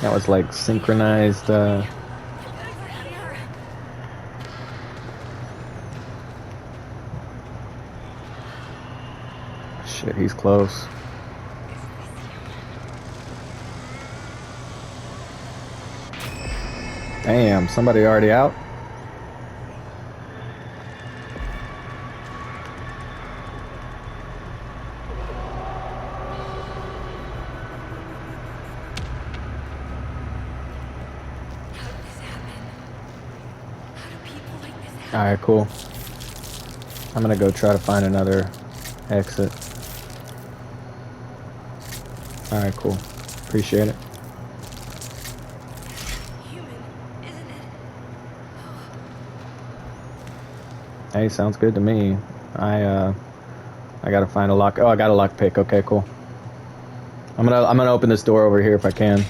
That was like synchronized. Shit, he's close. Damn, somebody already out? Alright, cool. I'm gonna go try to find another exit. Alright, cool. Appreciate it. Hey, sounds good to me. I gotta find a lock. Oh, I got a lock pick. Okay, cool. I'm gonna open this door over here if I can.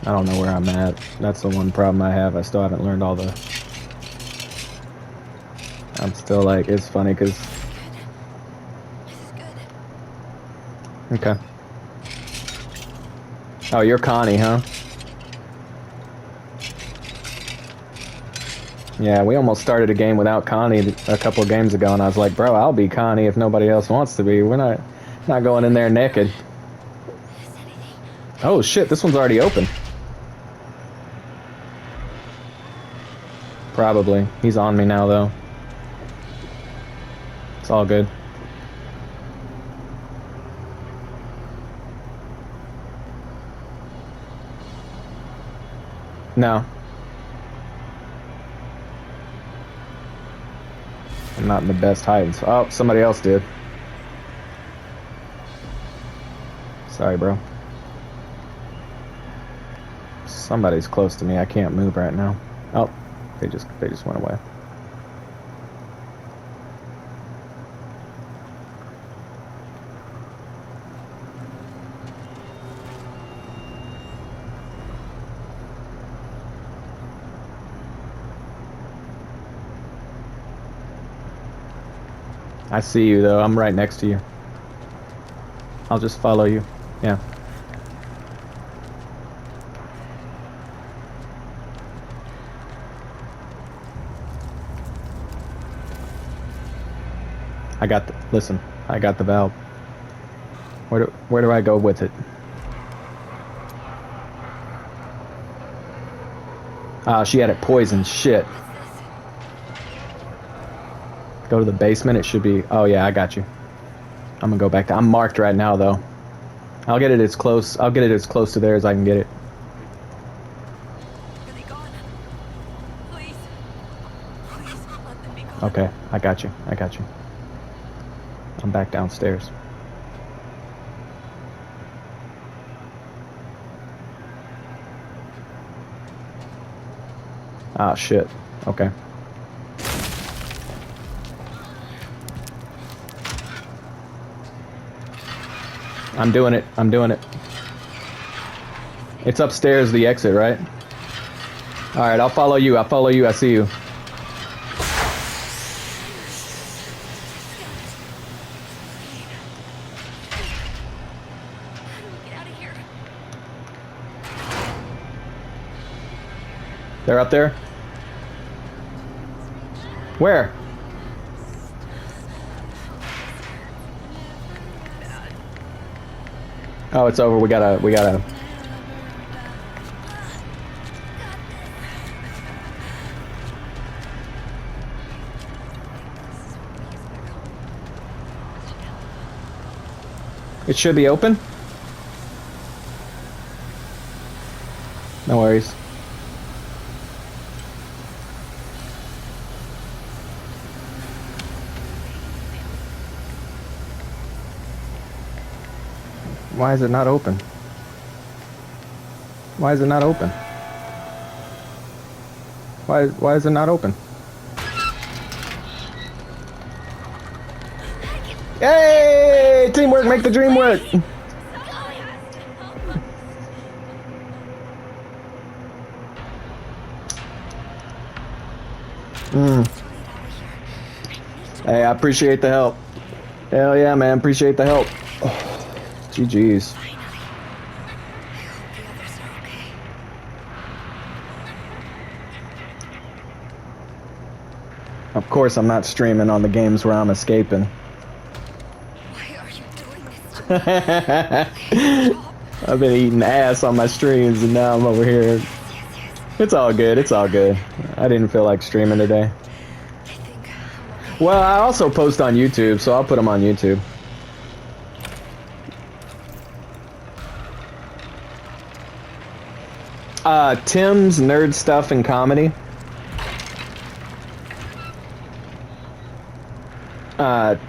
I don't know where I'm at. That's the one problem I have. I still haven't learned all the... I'm still like, it's funny because... Okay. Oh, you're Connie, huh? Yeah, we almost started a game without Connie a couple of games ago, and I was like, bro, I'll be Connie if nobody else wants to be. We're not going in there naked. Oh shit, this one's already open. Probably. He's on me now, though. It's all good. No. I'm not in the best hiding spot. Oh, somebody else did. Sorry, bro. Somebody's close to me. I can't move right now. Oh, they just went away. I see you though. I'm right next to you. I'll just follow you. Yeah. Listen, I got the valve. Where do I go with it? Ah, she had it poisoned. Shit. Go to the basement. It should be... Oh yeah, I got you. I'm gonna go back to... I'm marked right now though. I'll get it as close to there as I can get it. Are they gone? Please. Please let them be gone. Okay, I got you. I'm back downstairs. Ah, shit. Okay. I'm doing it. It's upstairs, the exit, right? Alright, I'll follow you. I see you. Get out of here. They're up there? Where? Oh, it's over. We gotta... It should be open. No worries. Why is it not open? Why is it not open? Why is it not open? Hey! Teamwork, make the dream work! Hey, I appreciate the help. Hell yeah, man, appreciate the help. Oh, GG's. Of course, I'm not streaming on the games where I'm escaping. Why are you doing this to me? Stop. I've been eating ass on my streams, and now I'm over here. Yes, yes. It's all good. It's all good. I didn't feel like streaming today. I think I'm okay. Well, I also post on YouTube, so I'll put them on YouTube. Tim's Nerd Stuff and Comedy.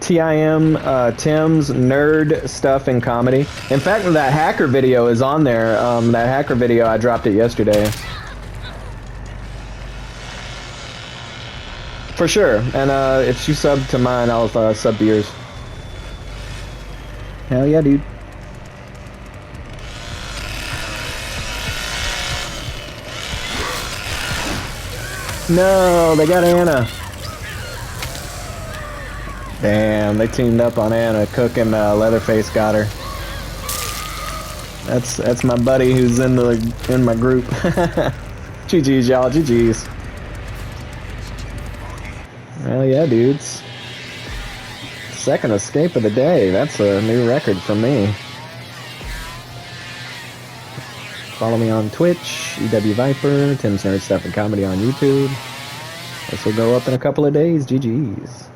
TIM, Tim's Nerd Stuff and Comedy. In fact, that hacker video is on there. That hacker video, I dropped it yesterday. For sure. And if you sub to mine, I'll sub to yours. Hell yeah, dude. No, they got Anna. Damn, they teamed up on Anna. Cook and Leatherface got her. That's my buddy who's in my group. GG's, y'all. GG's. Hell yeah, dudes. Second escape of the day. That's a new record for me. Follow me on Twitch, EW Viper, Tim's Nerd Stuff and Comedy on YouTube. This will go up in a couple of days. GG's.